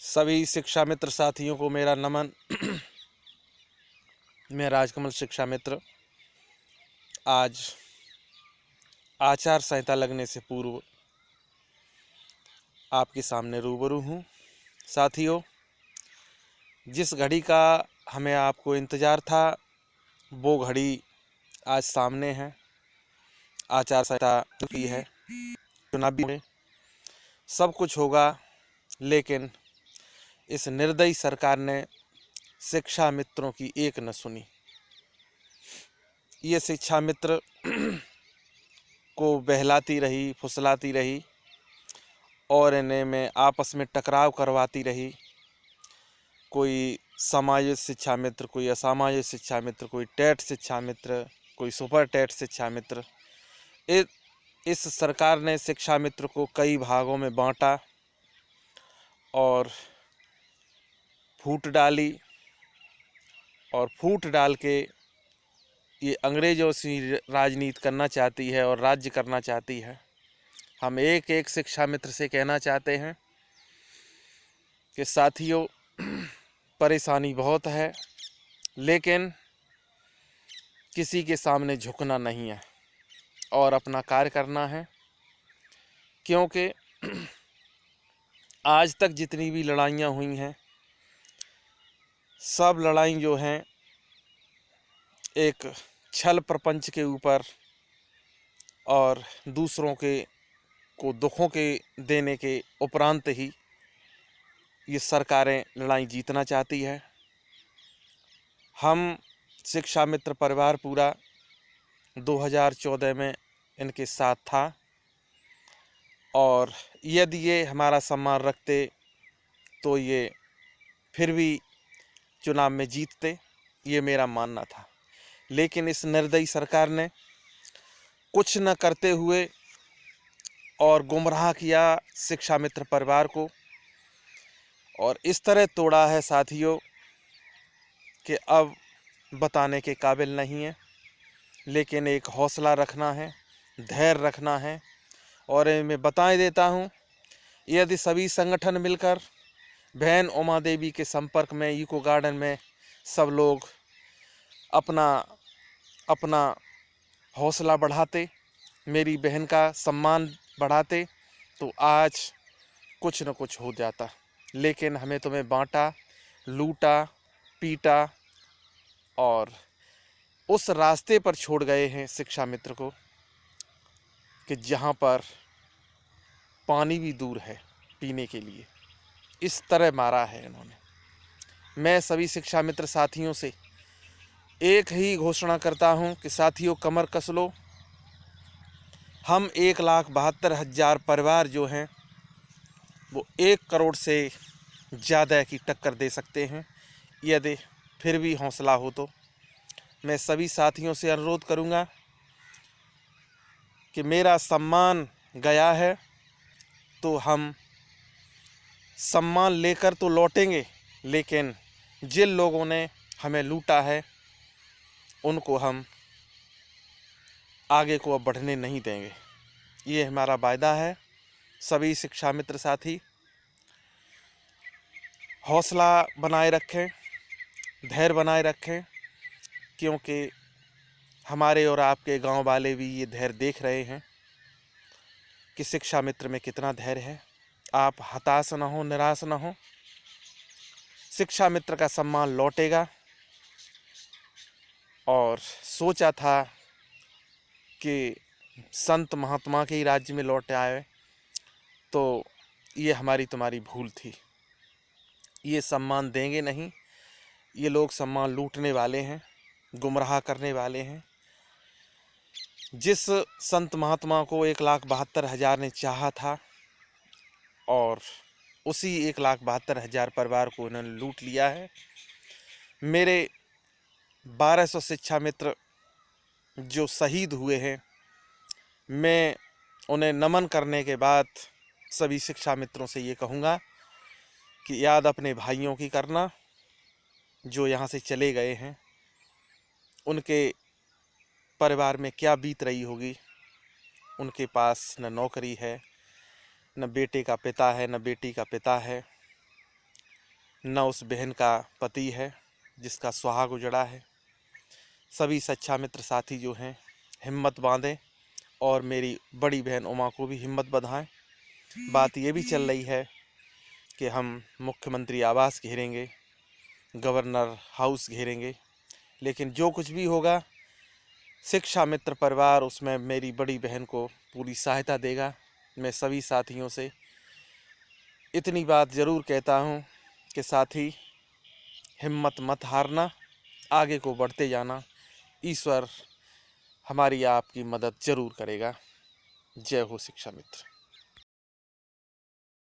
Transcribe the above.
सभी शिक्षा मित्र साथियों को मेरा नमन। मैं राजकमल शिक्षा मित्र आज आचार संहिता लगने से पूर्व आपके सामने रूबरू हूँ। साथियों, जिस घड़ी का हमें आपको इंतज़ार था वो घड़ी आज सामने है। आचार संहिता की है, चुनावी में सब कुछ होगा, लेकिन इस निर्दयी सरकार ने शिक्षा मित्रों की एक न सुनी। ये शिक्षा मित्र को बहलाती रही, फुसलाती रही और इन्हें में आपस में टकराव करवाती रही। कोई सामाजिक शिक्षा मित्र, कोई असामाजिक शिक्षा मित्र, कोई टेट शिक्षा मित्र, कोई सुपर टेट शिक्षा मित्र। इस सरकार ने शिक्षा मित्र को कई भागों में बांटा और फूट डाली, और फूट डाल के ये अंग्रेज़ों से राजनीति करना चाहती है और राज्य करना चाहती है। हम एक एक शिक्षा मित्र से कहना चाहते हैं कि साथियों, परेशानी बहुत है, लेकिन किसी के सामने झुकना नहीं है और अपना कार्य करना है। क्योंकि आज तक जितनी भी लड़ाइयाँ हुई हैं, सब लड़ाई जो हैं एक छल प्रपंच के ऊपर और दूसरों को दुखों के देने के उपरांत ही ये सरकारें लड़ाई जीतना चाहती है। हम शिक्षा मित्र परिवार पूरा 2014 में इनके साथ था, और यदि ये हमारा सम्मान रखते तो ये फिर भी चुनाव में जीतते, ये मेरा मानना था। लेकिन इस निर्दयी सरकार ने कुछ न करते हुए और गुमराह किया शिक्षा मित्र परिवार को, और इस तरह तोड़ा है साथियों कि अब बताने के काबिल नहीं है। लेकिन एक हौसला रखना है, धैर्य रखना है। और मैं बता देता हूँ, यदि सभी संगठन मिलकर बहन उमा देवी के संपर्क में इको गार्डन में सब लोग अपना अपना हौसला बढ़ाते, मेरी बहन का सम्मान बढ़ाते, तो आज कुछ न कुछ हो जाता। लेकिन हमें तुम्हें बांटा, लूटा, पीटा और उस रास्ते पर छोड़ गए हैं शिक्षा मित्र को कि जहाँ पर पानी भी दूर है पीने के लिए। इस तरह मारा है इन्होंने। मैं सभी शिक्षा मित्र साथियों से एक ही घोषणा करता हूँ कि साथियों, कमर कस लो। हम 1,72,000 परिवार जो हैं वो 1 करोड़ से ज़्यादा की टक्कर दे सकते हैं, यदि फिर भी हौसला हो तो। मैं सभी साथियों से अनुरोध करूंगा कि मेरा सम्मान गया है तो हम सम्मान लेकर तो लौटेंगे, लेकिन जिन लोगों ने हमें लूटा है उनको हम आगे को अब बढ़ने नहीं देंगे। ये हमारा वायदा है। सभी शिक्षा मित्र साथी हौसला बनाए रखें, धैर्य बनाए रखें, क्योंकि हमारे और आपके गांव वाले भी ये धैर्य देख रहे हैं कि शिक्षा मित्र में कितना धैर्य है। आप हताश न हो, निराश न हो। शिक्षा मित्र का सम्मान लौटेगा। और सोचा था कि संत महात्मा के ही राज्य में लौट आए, तो ये हमारी तुम्हारी भूल थी। ये सम्मान देंगे नहीं। ये लोग सम्मान लूटने वाले हैं, गुमराह करने वाले हैं। जिस संत महात्मा को 1,72,000 ने चाहा था, और उसी 1,72,000 परिवार को उन्होंने लूट लिया है। मेरे 1200 शिक्षा मित्र जो शहीद हुए हैं, मैं उन्हें नमन करने के बाद सभी शिक्षा मित्रों से ये कहूँगा कि याद अपने भाइयों की करना जो यहाँ से चले गए हैं। उनके परिवार में क्या बीत रही होगी। उनके पास न नौकरी है, न बेटे का पिता है, न बेटी का पिता है। न उस बहन का पति है जिसका सुहाग उजड़ा है। सभी सच्चा मित्र साथी जो हैं हिम्मत बांधें और मेरी बड़ी बहन उमा को भी हिम्मत बंधाएं। बात ये भी चल रही है कि हम मुख्यमंत्री आवास घेरेंगे, गवर्नर हाउस घेरेंगे, लेकिन जो कुछ भी होगा शिक्षा मित्र परिवार उसमें मेरी बड़ी बहन को पूरी सहायता देगा। मैं सभी साथियों से इतनी बात ज़रूर कहता हूँ कि साथी हिम्मत मत हारना, आगे को बढ़ते जाना। ईश्वर हमारी आपकी मदद ज़रूर करेगा। जय हो शिक्षा मित्र।